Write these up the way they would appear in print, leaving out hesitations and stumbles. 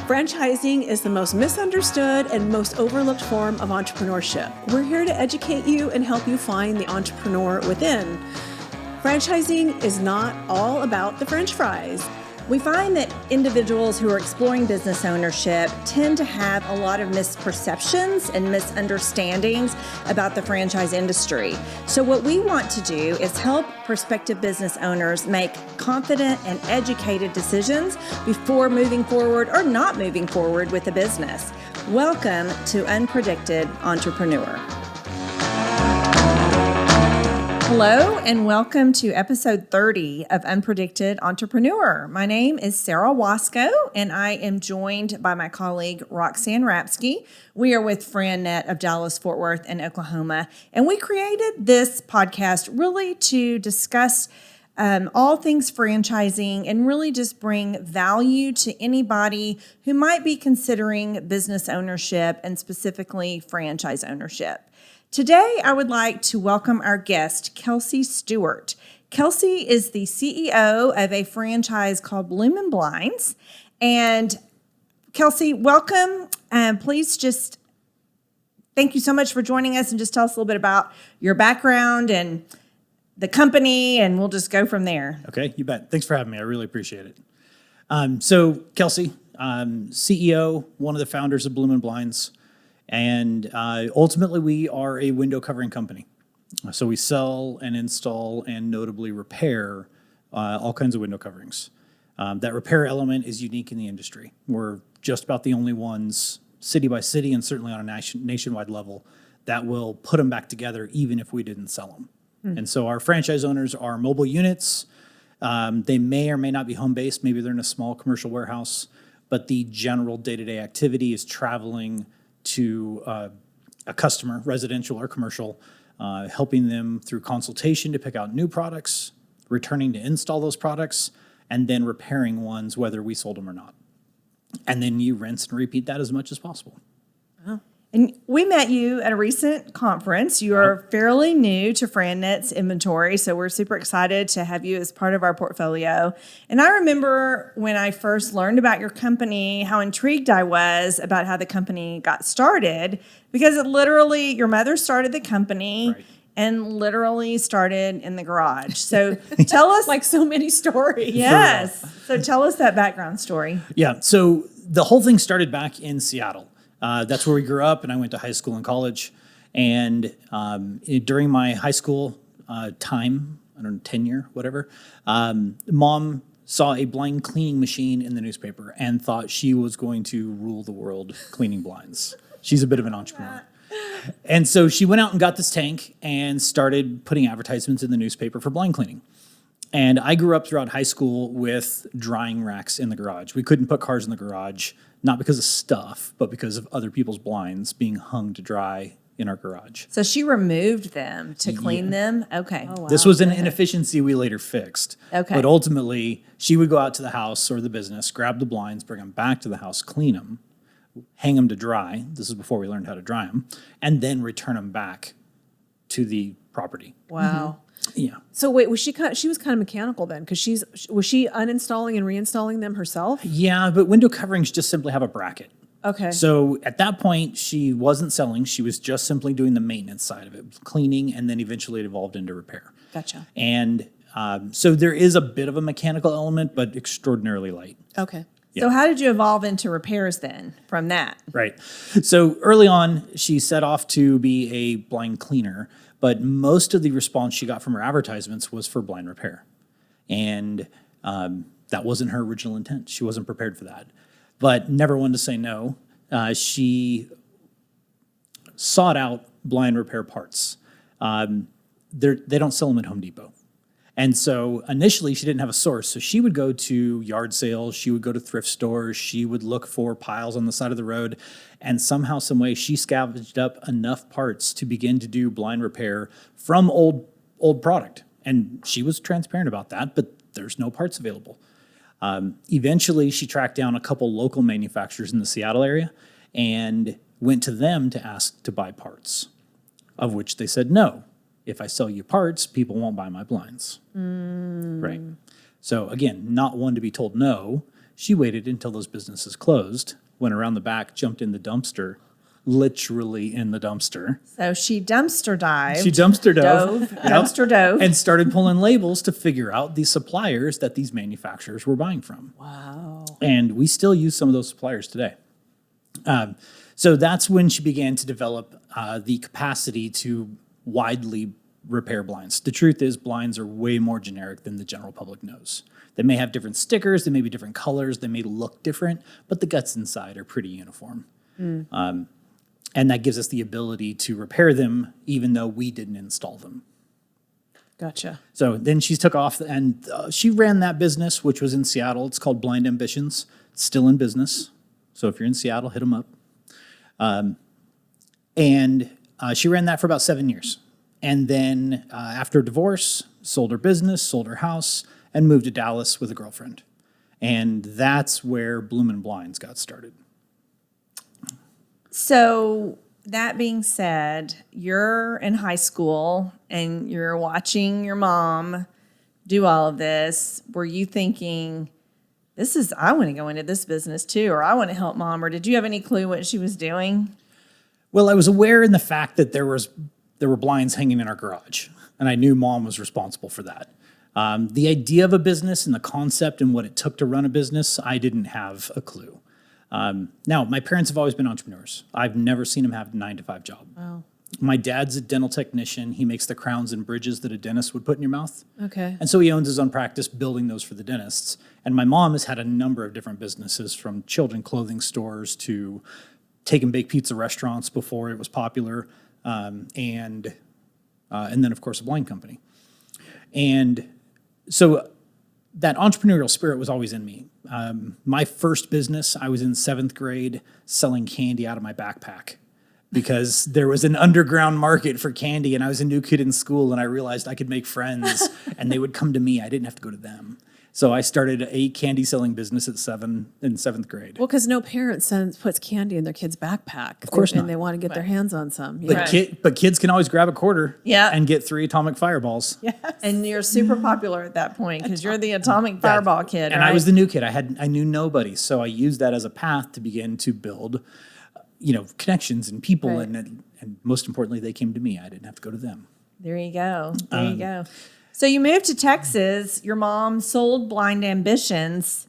Franchising is the most misunderstood and most overlooked form of entrepreneurship. We're here to educate you and help you find the entrepreneur within. Franchising is not all about the French fries. We find that individuals who are exploring business ownership tend to have a lot of misperceptions and misunderstandings about the franchise industry. So what we want to do is help prospective business owners make confident and educated decisions before moving forward or not moving forward with a business. Welcome to Unpredicted Entrepreneur. Hello and welcome to episode 30 of Unpredicted Entrepreneur. My name is Sara Waskow and I am joined by my colleague Roxanne Rapske. We are with FranNet of Dallas, Fort Worth, and Oklahoma, and we created this podcast really to discuss all things franchising and really just bring value to anybody who might be considering business ownership and specifically franchise ownership. Today, I would like to welcome our guest, Kelsey Stuart. Kelsey is the CEO of a franchise called Bloomin Blinds. And Kelsey, welcome. Please just thank you so much for joining us and just tell us a little bit about your background and the company, and we'll just go from there. Okay, you bet. Thanks for having me. I really appreciate it. So, Kelsey, CEO, one of the founders of Bloomin Blinds. And ultimately, we are a window covering company. So we sell and install and notably repair all kinds of window coverings. That repair element is unique in the industry. We're just about the only ones, city by city and certainly on a nationwide level, that will put them back together even if we didn't sell them. And so our franchise owners are mobile units. They may or may not be home-based. Maybe they're in a small commercial warehouse. But the general day-to-day activity is traveling to a customer, residential or commercial, helping them through consultation to pick out new products, returning to install those products, and then repairing ones, whether we sold them or not. And then you rinse and repeat that as much as possible. Oh. And we met you at a recent conference. You are fairly new to FranNet's inventory, so we're super excited to have you as part of our portfolio. And I remember when I first learned about your company, how intrigued I was about how the company got started, because it literally, your mother started the company and literally started in the garage. So tell us. Like so many stories. Yes. So tell us that background story. Yeah, so the whole thing started back in Seattle. That's where we grew up, and I went to high school and college. And during my high school time, I don't know, tenure, whatever, Mom saw a blind cleaning machine in the newspaper and thought she was going to rule the world cleaning blinds. She's a bit of an entrepreneur. And so she went out and got this tank and started putting advertisements in the newspaper for blind cleaning. And I grew up throughout high school with drying racks in the garage. We couldn't put cars in the garage, not because of stuff, but because of other people's blinds being hung to dry in our garage. So she removed them to clean them? Okay. Oh, wow. This was an inefficiency we later fixed. Okay. But ultimately, she would go out to the house or the business, grab the blinds, bring them back to the house, clean them, hang them to dry. This is before we learned how to dry them, and then return them back to the property. Wow. Yeah. So wait, she was kind of mechanical then, because was she uninstalling and reinstalling them herself? Yeah, but window coverings just simply have a bracket. Okay. So at that point, she wasn't selling. She was just simply doing the maintenance side of it, cleaning, and then eventually it evolved into repair. Gotcha. And so there is a bit of a mechanical element, but extraordinarily light. Okay. So how did you evolve into repairs then from that? Right. So early on, she set off to be a blind cleaner, but most of the response she got from her advertisements was for blind repair. And that wasn't her original intent. She wasn't prepared for that, but never wanted to say no. She sought out blind repair parts. They don't sell them at Home Depot. And so initially she didn't have a source. So she would go to yard sales. She would go to thrift stores. She would look for piles on the side of the road. And somehow, some way, she scavenged up enough parts to begin to do blind repair from old product. And she was transparent about that, but there's no parts available. Eventually, she tracked down a couple local manufacturers in the Seattle area and went to them to ask to buy parts, of which they said no. If I sell you parts, people won't buy my blinds. Right. So again, not one to be told no. She waited until those businesses closed, went around the back, jumped in the dumpster, literally in the dumpster. So she dumpster dived. She dumpster dove. Dumpster dove. And started pulling labels to figure out the suppliers that these manufacturers were buying from. Wow. And we still use some of those suppliers today. So that's when she began to develop the capacity to widely repair blinds. The truth is, blinds are way more generic than the general public knows. They may have different stickers, they may be different colors, they may look different, but the guts inside are pretty uniform. And that gives us the ability to repair them even though we didn't install them. Gotcha. So then she took off and she ran that business, which was in Seattle. It's called Blind Ambitions. It's still in business. So if you're in Seattle, hit them up. And she ran that for about 7 years. And then after a divorce, sold her business, sold her house, and moved to Dallas with a girlfriend. And that's where Bloomin Blinds got started. So that being said, you're in high school and you're watching your mom do all of this. Were you thinking, I want to go into this business too, or I want to help mom, or did you have any clue what she was doing? Well, I was aware in the fact that there were blinds hanging in our garage, and I knew mom was responsible for that. The idea of a business and the concept and what it took to run a business, I didn't have a clue. Now, my parents have always been entrepreneurs. I've never seen them have a 9-to-5 job. Wow. My dad's a dental technician. He makes the crowns and bridges that a dentist would put in your mouth. Okay. And so he owns his own practice building those for the dentists. And my mom has had a number of different businesses, from children clothing stores to take and bake pizza restaurants before it was popular, and then, of course, a blind company. And so that entrepreneurial spirit was always in me. My first business, I was in 7th grade selling candy out of my backpack because there was an underground market for candy, and I was a new kid in school, and I realized I could make friends and they would come to me. I didn't have to go to them. So I started a candy selling business in 7th grade. Well, because no parent puts candy in their kid's backpack. Of course not. And they want to get their hands on some. But, but kids can always grab a quarter and get 3 atomic fireballs. Yes. And you're super popular at that point because you're the atomic fireball kid. And right? I was the new kid. I knew nobody. So I used that as a path to begin to build, connections and people. Right. And most importantly, they came to me. I didn't have to go to them. There you go. There you go. So you moved to Texas. Your mom sold Blind Ambitions.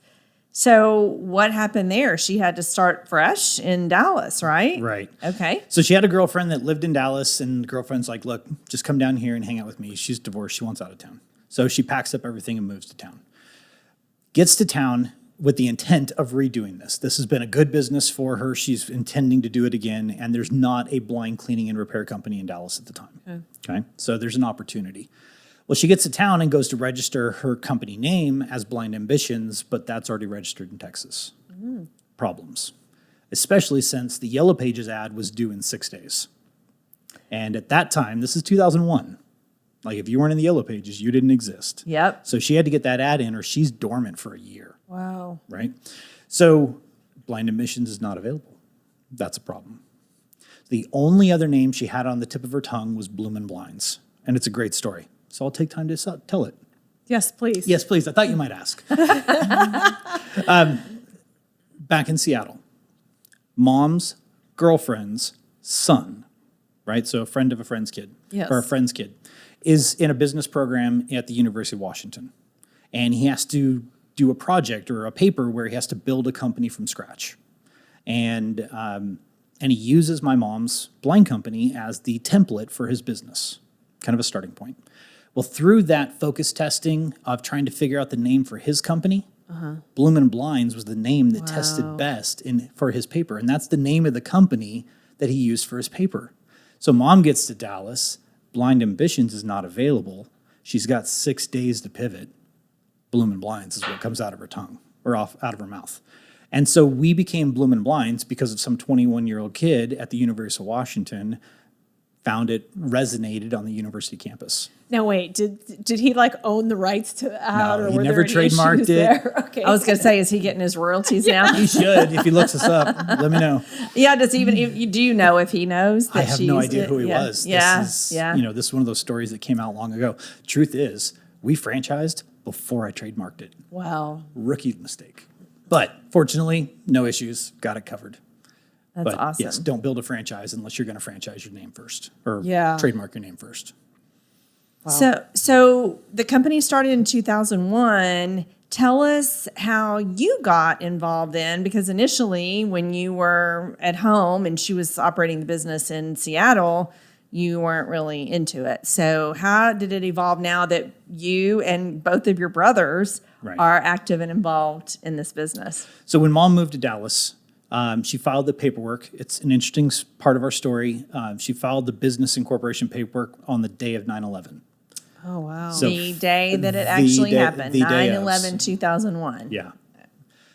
So what happened there? She had to start fresh in Dallas, right? Right. Okay. So she had a girlfriend that lived in Dallas, and the girlfriend's like, look, just come down here and hang out with me. She's divorced. She wants out of town. So she packs up everything and moves to town. Gets to town with the intent of redoing this. This has been a good business for her. She's intending to do it again, and there's not a blind cleaning and repair company in Dallas at the time. Okay. So there's an opportunity. Well, she gets to town and goes to register her company name as Blind Ambitions, but that's already registered in Texas. Problems, especially since the Yellow Pages ad was due in 6 days. And at that time, this is 2001. Like, if you weren't in the Yellow Pages, you didn't exist. Yep. So she had to get that ad in, or she's dormant for a year. Wow. Right? So Blind Ambitions is not available. That's a problem. The only other name she had on the tip of her tongue was Bloomin Blinds. And it's a great story. So I'll take time to tell it. Yes, please. Yes, please. I thought you might ask. Back in Seattle, mom's girlfriend's son, right? So a friend of a friend's kid, Yes. or a friend's kid, is in a business program at the University of Washington. And he has to do a project or a paper where he has to build a company from scratch. And he uses my mom's blind company as the template for his business, kind of a starting point. Well, through that focus testing of trying to figure out the name for his company, Bloomin Blinds was the name that tested best for his paper. And that's the name of the company that he used for his paper. So mom gets to Dallas. Blind Ambitions is not available. She's got 6 days to pivot. Bloomin Blinds is what comes out of her tongue, or out of her mouth. And so we became Bloomin Blinds because of some 21-year-old kid at the University of Washington found it resonated on the university campus. Now wait, did he own the rights to the ad, or he were never there any trademarked issues it. there? Okay. I was going to say, is he getting his royalties now? He should. If he looks us up, let me know. Yeah, do you know if he knows that I have no idea who he was. Yeah, This is one of those stories that came out long ago. Truth is, we franchised before I trademarked it. Wow. Rookie mistake. But fortunately, no issues. Got it covered. That's But awesome. yes, don't build a franchise unless you're going to franchise your name first or Yeah. trademark your name first. So the company started in 2001. Tell us how you got involved in, because initially when you were at home and she was operating the business in Seattle, you weren't really into it. So how did it evolve now that you and both of your brothers Right. are active and involved in this business? So when Mom moved to Dallas, she filed the paperwork. It's an interesting part of our story. She filed the business incorporation paperwork on the day of 9/11. Oh, wow. So The day that it the actually day- happened, the day of. 9/11/2001. Yeah.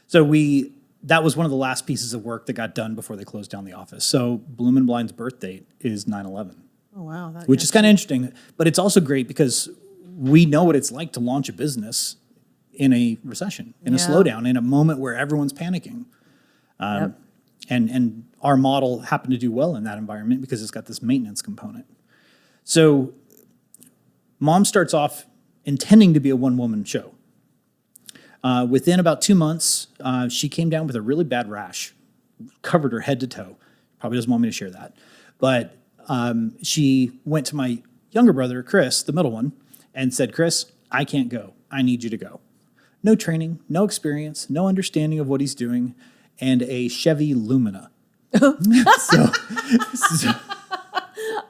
So that was one of the last pieces of work that got done before they closed down the office. So Bloomin Blinds' birth date is 9/11, Oh, wow. which is kind of interesting. But it's also great because we know what it's like to launch a business in a recession, in a Yeah. slowdown, in a moment where everyone's panicking. Yep. And our model happened to do well in that environment because it's got this maintenance component. So Mom starts off intending to be a one-woman show. Within about 2 months, she came down with a really bad rash, covered her head to toe. Probably doesn't want me to share that. But she went to my younger brother, Chris, the middle one, and said, "Chris, I can't go. I need you to go." No training, no experience, no understanding of what he's doing, and a Chevy Lumina. so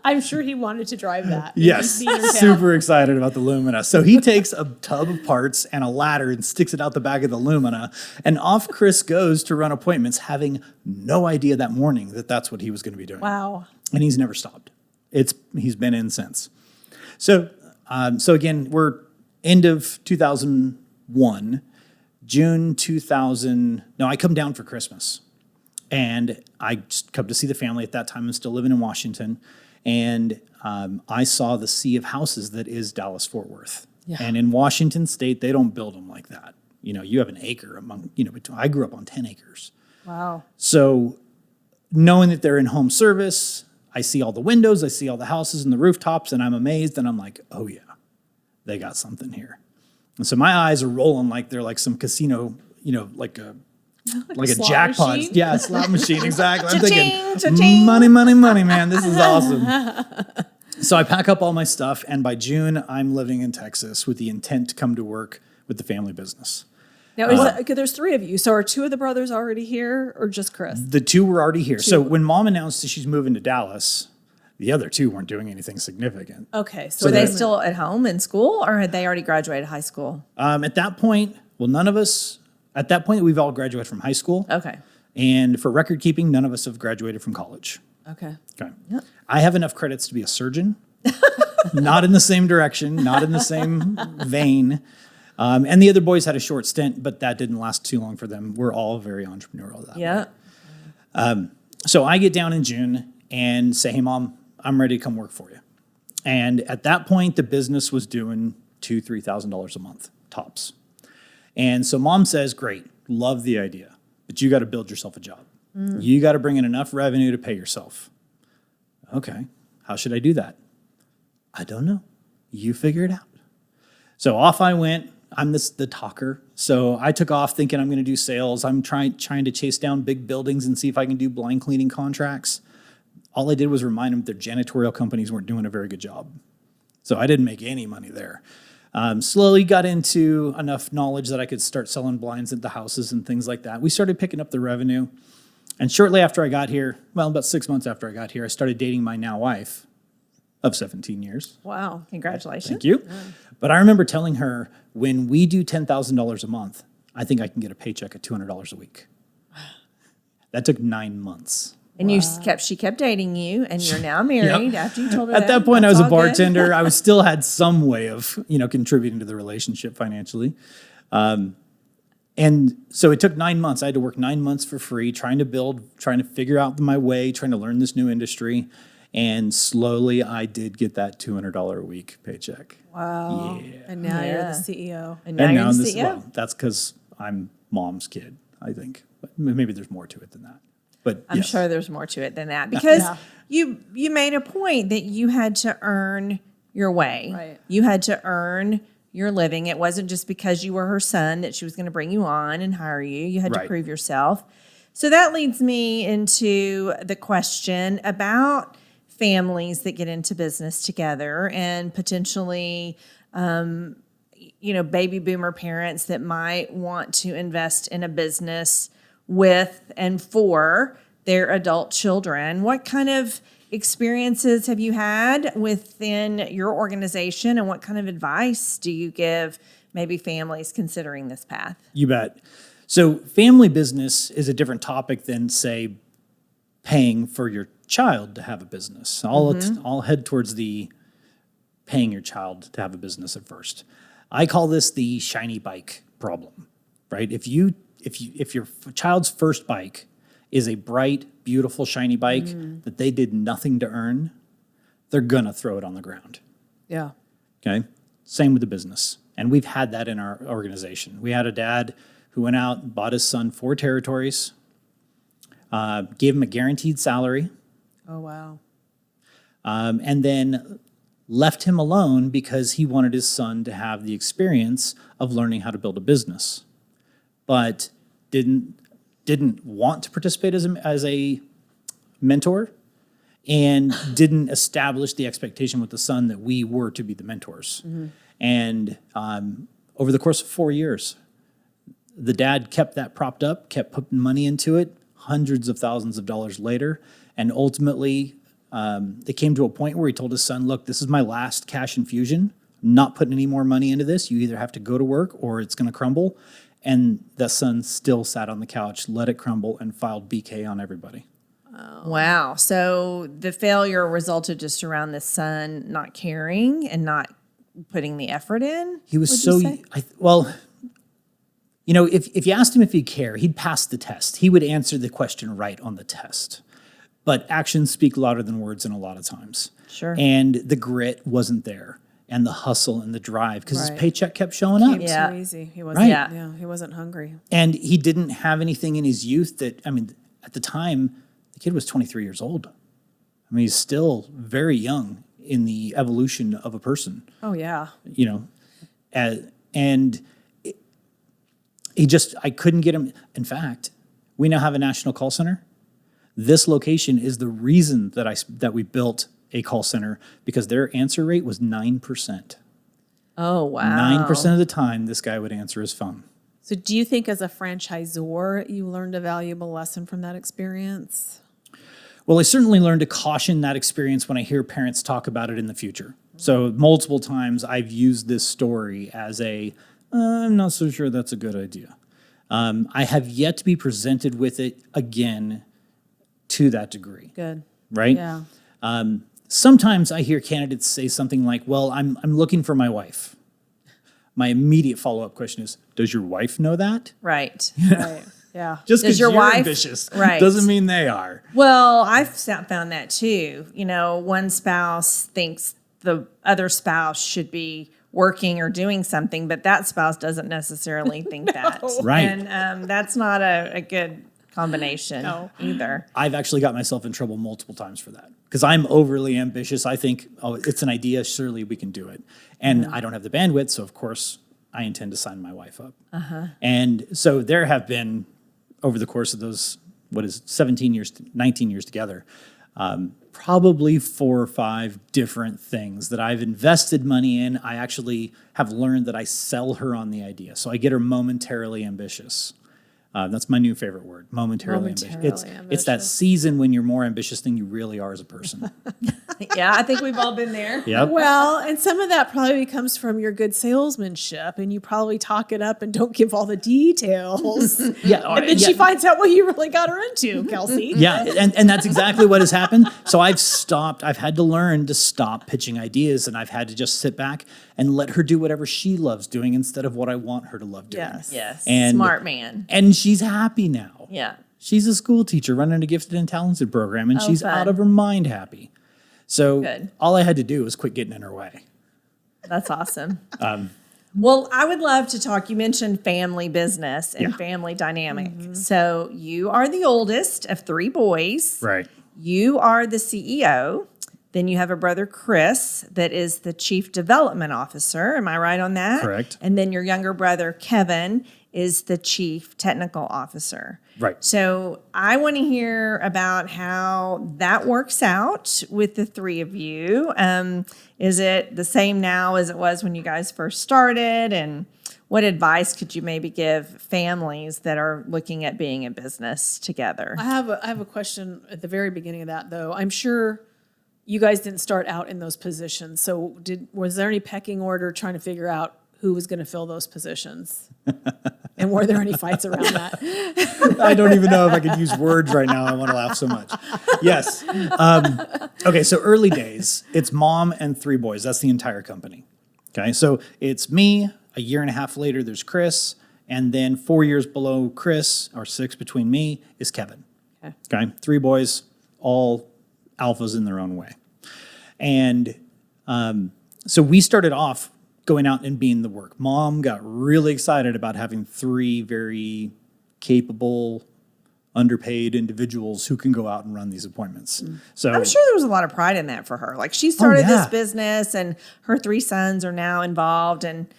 I'm sure he wanted to drive that. Yes, He's being in town. super excited about the Lumina. So he takes a tub of parts and a ladder and sticks it out the back of the Lumina, and off Chris goes to run appointments, having no idea that morning that that's what he was going to be doing. Wow. And he's never stopped. He's been in since. So again, we're end of 2001, June 2000. No, I come down for Christmas, and I just come to see the family. At that time, I'm still living in Washington. And I saw the sea of houses that is Dallas-Fort Worth. Yeah. And in Washington State, they don't build them like that. You have an acre among, I grew up on 10 acres. Wow. So knowing that they're in home service, I see all the windows, I see all the houses and the rooftops, and I'm amazed, and I'm like, oh yeah, they got something here. And so my eyes are rolling like they're like some casino, like a slot jackpot. machine? Yeah, slot machine, exactly. I'm Cha-ching, thinking, cha-ching. money, money, money, man, this is awesome. So I pack up all my stuff, and by June, I'm living in Texas with the intent to come to work with the family business. Now, okay, there's three of you. So are two of the brothers already here or just Chris? The two were already here. So when Mom announced that she's moving to Dallas, the other two weren't doing anything significant. Okay. So were they're- they still at home in school, or had they already graduated high school? At that point, none of us, at that point, we've all graduated from high school. Okay. And for record keeping, none of us have graduated from college. Okay. Okay. I have enough credits to be a surgeon, not in the same direction, not in the same vein. And the other boys had a short stint, but that didn't last too long for them. We're all very entrepreneurial that way. Yeah. So I get down in June and say, "Hey, Mom, I'm ready to come work for you." And at that point, the business was doing $2,000, $3,000 a month, tops. And so Mom says, "Great, love the idea, but you got to build yourself a job. You got to bring in enough revenue to pay yourself." Okay, how should I do that? I don't know. You figure it out. So off I went. I'm the talker. So I took off thinking I'm going to do sales. I'm trying to chase down big buildings and see if I can do blind cleaning contracts. All I did was remind them their janitorial companies weren't doing a very good job. So I didn't make any money there. Slowly got into enough knowledge that I could start selling blinds at the houses and things like that. We started picking up the revenue. And shortly after I got here, about 6 months after I got here, I started dating my now wife of 17 years. Wow. Congratulations. Thank you. But I remember telling her, when we do $10,000 a month, I think I can get a paycheck at $200 a week. That took 9 months. And she kept dating you, and you're now married after you told her At that point, I That's was a all good. bartender. I still had some way of, contributing to the relationship financially. And so it took 9 months. I had to work 9 months for free, trying to figure out my way, trying to learn this new industry. And slowly I did get that $200 a week paycheck. Wow. Yeah. And now you're Yeah. the CEO. And now And you're now the this, CEO. well, that's because I'm Mom's kid, I think. But maybe there's more to it than that. But I'm yes. sure there's more to it than that, because Yeah. you made a point that you had to earn your way. Right. You had to earn your living. It wasn't just because you were her son that she was going to bring you on and hire you. You had to Right. prove yourself. So that leads me into the question about families that get into business together and potentially, baby boomer parents that might want to invest in a business with and for their adult children. What kind of experiences have you had within your organization, and what kind of advice do you give maybe families considering this path? You bet. So family business is a different topic than, say, paying for your child to have a business. I'll head towards the paying your child to have a business at first. I call this the shiny bike problem, right? If your child's first bike is a bright, beautiful, shiny bike that they did nothing to earn, they're gonna throw it on the ground. Yeah. Okay? Same with the business. And we've had that in our organization. We had a dad who went out and bought his son 4 territories, gave him a guaranteed salary, Oh, wow. and then left him alone because he wanted his son to have the experience of learning how to build a business, but didn't want to participate as a mentor, and didn't establish the expectation with the son that we were to be the mentors. And over the course of 4 years, the dad kept that propped up, kept putting money into it, hundreds of thousands of dollars later, and ultimately it came to a point where he told his son, look, this is my last cash infusion. I'm not putting any more money into this. You either have to go to work or it's going to crumble. And the son still sat on the couch, let it crumble, and filed BK on everybody. Wow. So the failure resulted just around the son not caring and not putting the effort in? He was would you say? If you asked him if he'd care, he'd pass the test. He would answer the question right on the test. But actions speak louder than words in a lot of times. Sure. And the grit wasn't there, and the hustle and the drive, because his Right. paycheck kept showing up. Yeah. Too easy. He wasn't. Right. Yeah. He wasn't hungry. And he didn't have anything in his youth that, at the time, the kid was 23 years old. He's still very young in the evolution of a person. Oh, yeah. I couldn't get him. In fact, we now have a national call center. This location is the reason that we built a call center, because their answer rate was 9%. Oh, wow. 9% of the time, this guy would answer his phone. So do you think as a franchisor, you learned a valuable lesson from that experience? Well, I certainly learned to caution that experience when I hear parents talk about it in the future. So multiple times I've used this story as I'm not so sure that's a good idea. I have yet to be presented with it again to that degree. Good. Right? Yeah. Sometimes I hear candidates say something like, well, I'm looking for my wife. My immediate follow-up question is, does your wife know that? Right. Right. Yeah. Just because your you're wife- ambitious right. doesn't mean they are. Well, I've found that too. One spouse thinks the other spouse should be working or doing something, but that spouse doesn't necessarily think that. Right. And that's not a good combination either. I've actually got myself in trouble multiple times for that, because I'm overly ambitious. I think, it's an idea, surely we can do it. And I don't have the bandwidth, so of course I intend to sign my wife up. And so there have been, over the course of those, 19 years together, probably 4 or 5 different things that I've invested money in. I actually have learned that I sell her on the idea. So I get her momentarily ambitious. That's my new favorite word, momentarily ambitious. It's that season when you're more ambitious than you really are as a person. Yeah, I think we've all been there. Yep. Well, and some of that probably comes from your good salesmanship, and you probably talk it up and don't give all the details. Yeah. And then she finds out what you really got her into, Kelsey. Yeah, and that's exactly what has happened. So I've had to learn to stop pitching ideas, and I've had to just sit back and let her do whatever she loves doing instead of what I want her to love doing. Yes. Yes. Smart man. And she's happy now. Yeah. She's a school teacher running a gifted and talented program, and she's fun. out of her mind happy. So Good. all I had to do was quit getting in her way. That's awesome. Well, I would love to talk. You mentioned family business and family dynamic. So you are the oldest of 3 boys. Right. You are the CEO. Then you have a brother, Chris, that is the chief development officer. Am I right on that? Correct. And then your younger brother, Kevin, is the chief technical officer. Right. So I want to hear about how that works out with the three of you. Is it the same now as it was when you guys first started? And what advice could you maybe give families that are looking at being in business together? I have a question at the very beginning of that, though. I'm sure you guys didn't start out in those positions. So was there any pecking order trying to figure out who was going to fill those positions? And were there any fights around that? I don't even know if I could use words right now. I want to laugh so much. Yes. Okay, so early days, it's mom and 3 boys. That's the entire company. Okay, so it's me. A year and a half later, there's Chris. And then 4 years below Chris, or 6 between me, is Kevin. Okay, 3 boys, all alphas in their own way. And so we started off going out and being the work. Mom got really excited about having 3 very capable, underpaid individuals who can go out and run these appointments. So I'm sure there was a lot of pride in that for her. Like she started yeah. this business and her 3 sons are now involved and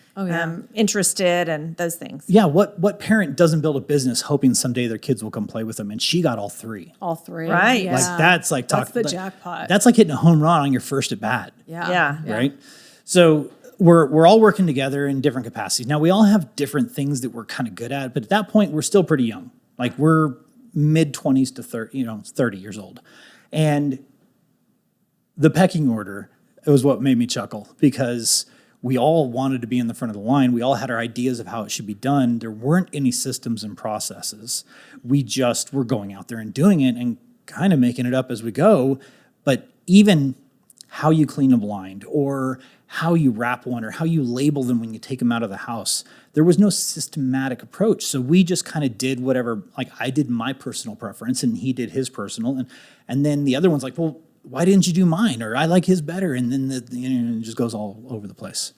interested and those things. Yeah, what parent doesn't build a business hoping someday their kids will come play with them? And she got all 3. All 3. Right. Yeah. Like that's like That's the jackpot. That's like hitting a home run on your first at bat. Yeah. Right? So we're all working together in different capacities. Now we all have different things that we're kind of good at, but at that point we're still pretty young. Like we're mid-20s to 30 years old. And the pecking order, it was what made me chuckle because we all wanted to be in the front of the line. We all had our ideas of how it should be done. There weren't any systems and processes. We just were going out there and doing it and kind of making it up as we go. But even how you clean a blind or how you wrap one or how you label them when you take them out of the house, there was no systematic approach. So we just kind of did whatever, like I did my personal preference and he did his personal. And then the other one's like, well, why didn't you do mine? Or I like his better. And then it just goes all over the place.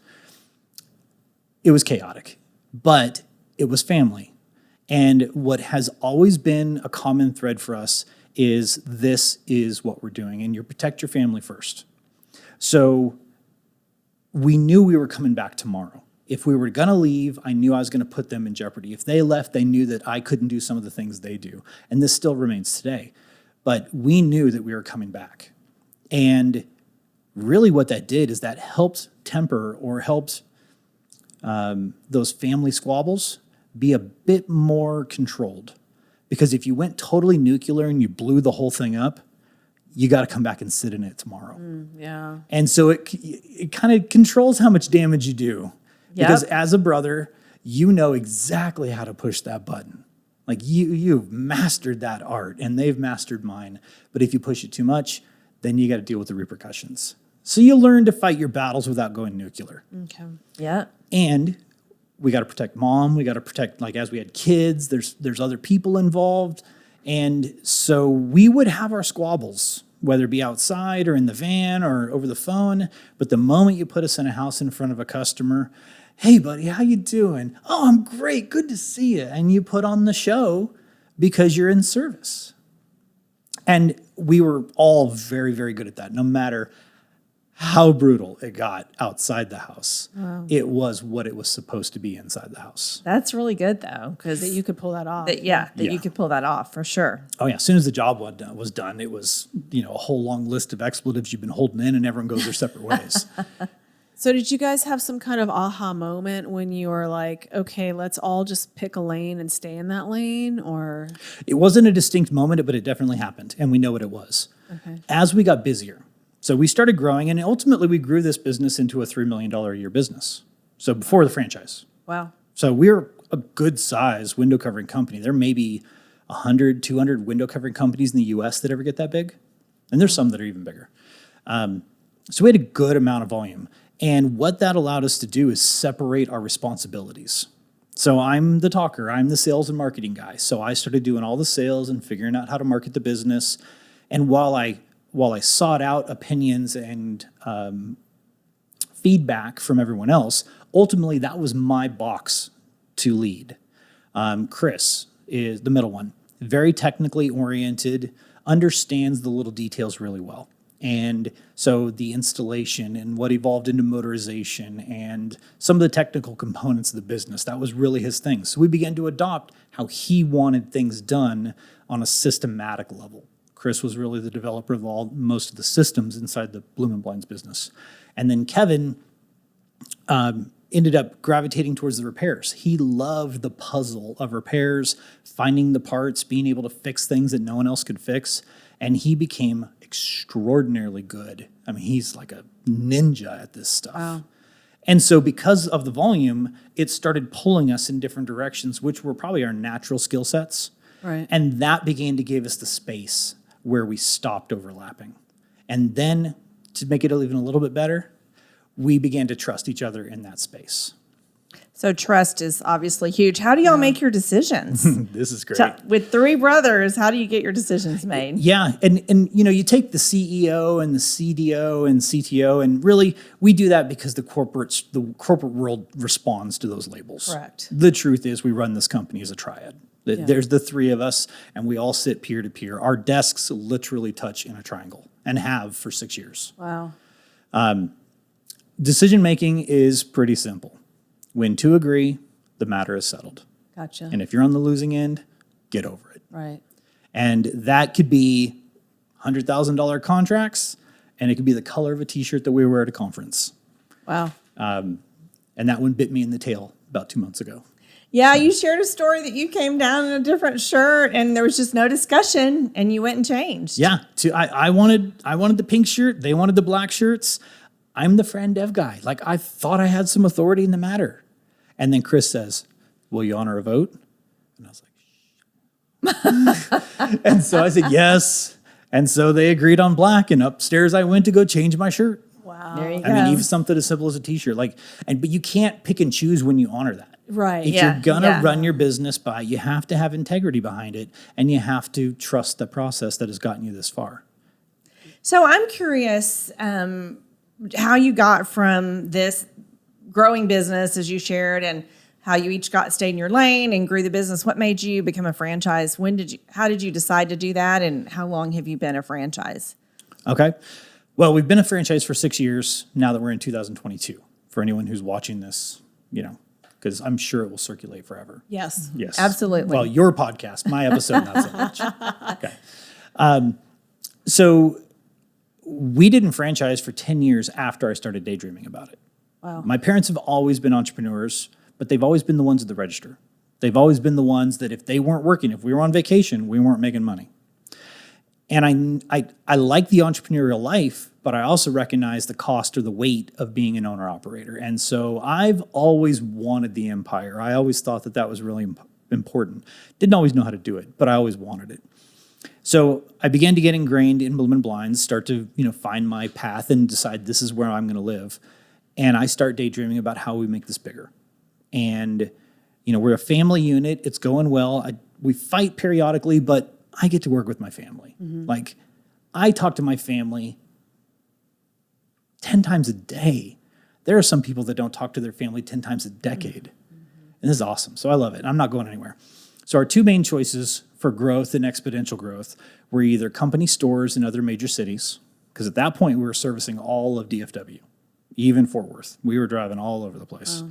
It was chaotic, but it was family. And what has always been a common thread for us is this is what we're doing. And you protect your family first. So we knew we were coming back tomorrow. If we were going to leave, I knew I was going to put them in jeopardy. If they left, they knew that I couldn't do some of the things they do. And this still remains today. But we knew that we were coming back. And really what that did is that helped temper or helped those family squabbles be a bit more controlled. Because if you went totally nuclear and you blew the whole thing up, you got to come back and sit in it tomorrow. Yeah. And so it kind of controls how much damage you do. Yep. Because as a brother, you know exactly how to push that button. Like you've mastered that art and they've mastered mine. But if you push it too much, then you got to deal with the repercussions. So you learn to fight your battles without going nuclear. Okay. Yeah. And we got to protect mom. We got to protect, like as we had kids, there's other people involved. And so we would have our squabbles, whether it be outside or in the van or over the phone. But the moment you put us in a house in front of a customer, hey, buddy, how you doing? Oh, I'm great. Good to see you. And you put on the show because you're in service. And we were all very, very good at that. No matter how brutal it got outside the house, it was what it was supposed to be inside the house. That's really good, though, because that you could pull that off. You could pull that off for sure. Oh, yeah. As soon as the job was done, it was, a whole long list of expletives you've been holding in and everyone goes their separate ways. So did you guys have some kind of aha moment when you were like, okay, let's all just pick a lane and stay in that lane? Or it wasn't a distinct moment, but it definitely happened. And we know what it was. Okay. As we got busier. So we started growing and ultimately we grew this business into a $3 million a year business. So before the franchise. Wow. So we're a good size window covering company. There may be 100, 200 window covering companies in the US that ever get that big. And there's some that are even bigger. So we had a good amount of volume. And what that allowed us to do is separate our responsibilities. So I'm the talker, I'm the sales and marketing guy. So I started doing all the sales and figuring out how to market the business. And while I sought out opinions and feedback from everyone else, ultimately that was my box to lead. Chris is the middle one, very technically oriented, understands the little details really well. And so the installation and what evolved into motorization and some of the technical components of the business, that was really his thing. So we began to adopt how he wanted things done on a systematic level. Chris was really the developer of most of the systems inside the Bloomin Blinds business. And then Kevin ended up gravitating towards the repairs. He loved the puzzle of repairs, finding the parts, being able to fix things that no one else could fix. And he became extraordinarily good. I mean, he's like a ninja at this stuff. Wow. And so because of the volume, it started pulling us in different directions, which were probably our natural skill sets. Right. And that began to give us the space where we stopped overlapping. And then to make it even a little bit better, we began to trust each other in that space. So trust is obviously huge. How do y'all make your decisions? This is great. With three brothers, how do you get your decisions made? Yeah, and you take the CEO and the CDO and CTO, and really we do that because the corporate world responds to those labels. Correct. The truth is we run this company as a triad. There's the three of us, and we all sit peer to peer. Our desks literally touch in a triangle and have for 6 years. Wow. Decision making is pretty simple. When two agree, the matter is settled. Gotcha. And if you're on the losing end, get over it. Right. And that could be $100,000 contracts, and it could be the color of a T-shirt that we wear at a conference. Wow. And that one bit me in the tail about 2 months ago. Yeah, you shared a story that you came down in a different shirt and there was just no discussion and you went and changed. Yeah, I wanted the pink shirt. They wanted the black shirts. I'm the Fran Dev guy. Like, I thought I had some authority in the matter. And then Chris says, will you honor a vote? And I was like, and so I said, yes. And so they agreed on black, and upstairs I went to go change my shirt. Wow. There you go. I mean, even something as simple as a T-shirt. But you can't pick and choose when you honor that. Right. If Yeah, you're gonna yeah. run your business by, you have to have integrity behind it, and you have to trust the process that has gotten you this far. So I'm curious how you got from this growing business, as you shared, and how you each stayed in your lane and grew the business. What made you become a franchise? How did you decide to do that, and how long have you been a franchise? Okay. Well, we've been a franchise for 6 years now that we're in 2022. For anyone who's watching this, because I'm sure it will circulate forever. Yes. Yes. Absolutely. Well, your podcast, my episode, not so much. Okay. So we didn't franchise for 10 years after I started daydreaming about it. Wow. My parents have always been entrepreneurs, but they've always been the ones at the register. They've always been the ones that if they weren't working, if we were on vacation, we weren't making money. And I like the entrepreneurial life, but I also recognize the cost or the weight of being an owner-operator. And so I've always wanted the empire. I always thought that was really important. Didn't always know how to do it, but I always wanted it. So I began to get ingrained in Bloomin Blinds, start to find my path and decide this is where I'm going to live. And I start daydreaming about how we make this bigger. And we're a family unit. It's going well. We fight periodically, but I get to work with my family. Mm-hmm. Like, I talk to my family 10 times a day. There are some people that don't talk to their family 10 times a decade. Mm-hmm. And this is awesome. So I love it. I'm not going anywhere. So our two main choices for growth and exponential growth were either company stores in other major cities, because at that point we were servicing all of DFW, even Fort Worth. We were driving all over the place. Wow.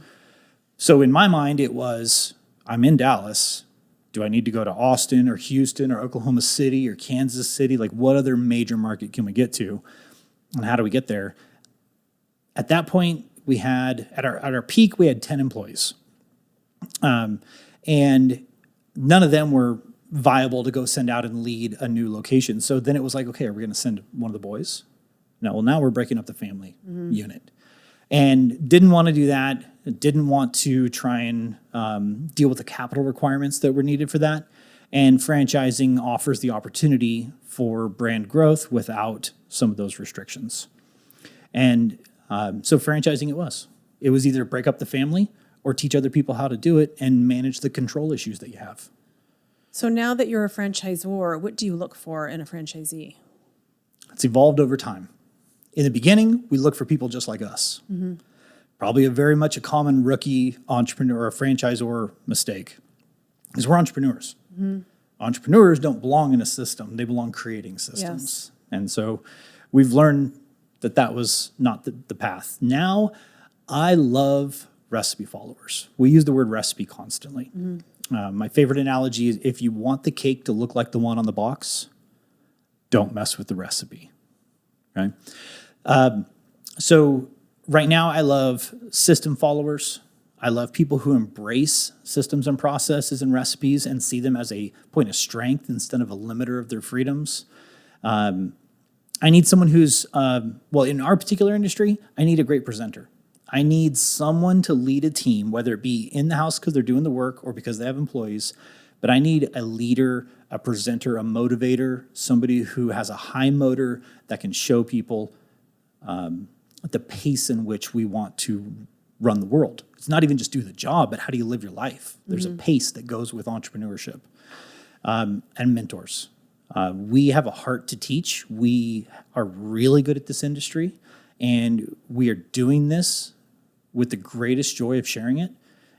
So in my mind, it was, I'm in Dallas. Do I need to go to Austin or Houston or Oklahoma City or Kansas City? Like, what other major market can we get to? And how do we get there? At that point, we had, at our peak, we had 10 employees. And none of them were viable to go send out and lead a new location. So then it was like, okay, are we going to send one of the boys? No, well, now we're breaking up the family unit. And didn't want to do that. Didn't want to try and deal with the capital requirements that were needed for that. And franchising offers the opportunity for brand growth without some of those restrictions. And so franchising it was. It was either break up the family or teach other people how to do it and manage the control issues that you have. So now that you're a franchisor, what do you look for in a franchisee? It's evolved over time. In the beginning, we look for people just like us. Mm-hmm. Probably very much a common rookie entrepreneur or franchisor mistake, because we're entrepreneurs. Mm-hmm. Entrepreneurs don't belong in a system. They belong creating systems. Yes. And so we've learned that was not the path. Now, I love recipe followers. We use the word recipe constantly. My favorite analogy is if you want the cake to look like the one on the box, don't mess with the recipe, right? So right now I love system followers. I love people who embrace systems and processes and recipes and see them as a point of strength instead of a limiter of their freedoms. I need someone who's, in our particular industry, I need a great presenter. I need someone to lead a team, whether it be in the house because they're doing the work or because they have employees. But I need a leader, a presenter, a motivator, somebody who has a high motor that can show people the pace in which we want to run the world. It's not even just do the job, but how do you live your life? There's a pace that goes with entrepreneurship. And mentors. We have a heart to teach. We are really good at this industry, and we are doing this with the greatest joy of sharing it.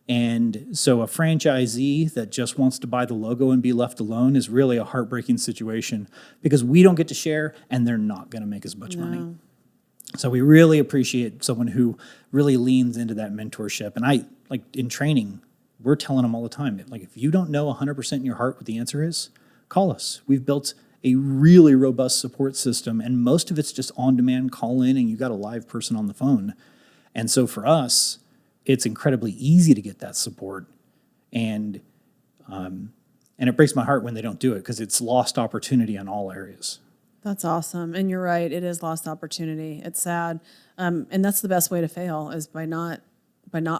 And so a franchisee that just wants to buy the logo and be left alone is really a heartbreaking situation because we don't get to share and they're not going to make as much money. So we really appreciate someone who really leans into that mentorship. And I, like in training, we're telling them all the time, like if you don't know 100% in your heart what the answer is, call us. We've built a really robust support system, and most of it's just on-demand call in, and you got a live person on the phone. And so for us, it's incredibly easy to get that support, and it breaks my heart when they don't do it because it's lost opportunity in all areas. That's awesome, and you're right. It is lost opportunity. It's sad, and that's the best way to fail is by not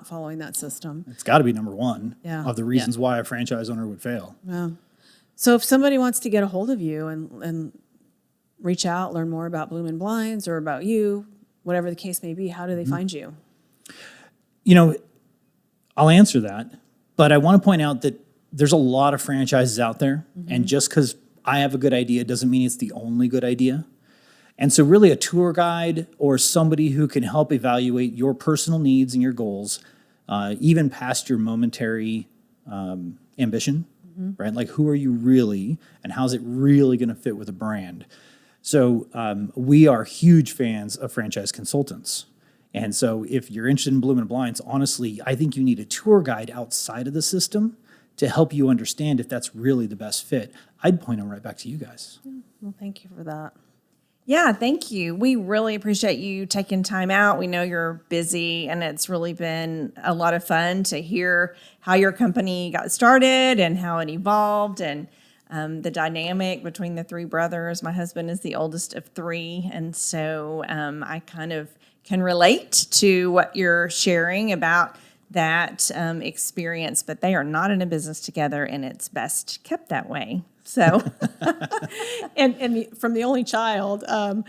following that system. It's got to be number one of the reasons Yeah. why a franchise owner would fail. Yeah. So if somebody wants to get a hold of you and reach out, learn more about Bloomin Blinds or about you, whatever the case may be, how do they find you? You know, I'll answer that, but I want to point out that there's a lot of franchises out there, and just because I have a good idea doesn't mean it's the only good idea. And so really a tour guide or somebody who can help evaluate your personal needs and your goals, even past your momentary ambition, right? Like who are you really and how's it really going to fit with a brand? So we are huge fans of franchise consultants. And so if you're interested in Bloomin Blinds, honestly, I think you need a tour guide outside of the system to help you understand if that's really the best fit. I'd point them right back to you guys. Well, thank you for that. Yeah, thank you. We really appreciate you taking time out. We know you're busy, and it's really been a lot of fun to hear how your company got started and how it evolved and the dynamic between the three brothers. My husband is the oldest of three, and so I kind of can relate to what you're sharing about that experience, but they are not in a business together, and it's best kept that way. So, and from the only child, so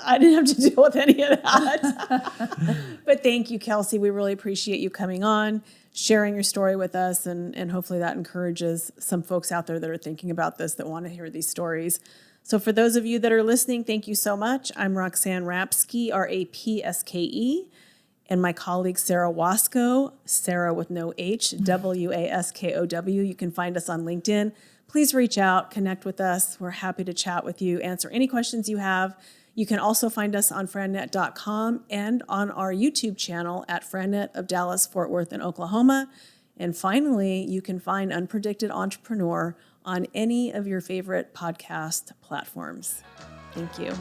I didn't have to deal with any of that. But thank you, Kelsey. We really appreciate you coming on, sharing your story with us, and hopefully that encourages some folks out there that are thinking about this, that want to hear these stories. So for those of you that are listening, thank you so much. I'm Roxanne Rapske, Rapske, and my colleague Sara Waskow, Sara with no H, Waskow. You can find us on LinkedIn. Please reach out, connect with us. We're happy to chat with you, answer any questions you have. You can also find us on frannet.com and on our YouTube channel at Frannet of Dallas, Fort Worth, and Oklahoma. And finally, you can find Unpredicted Entrepreneur on any of your favorite podcast platforms. Thank you.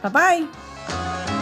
bye-bye.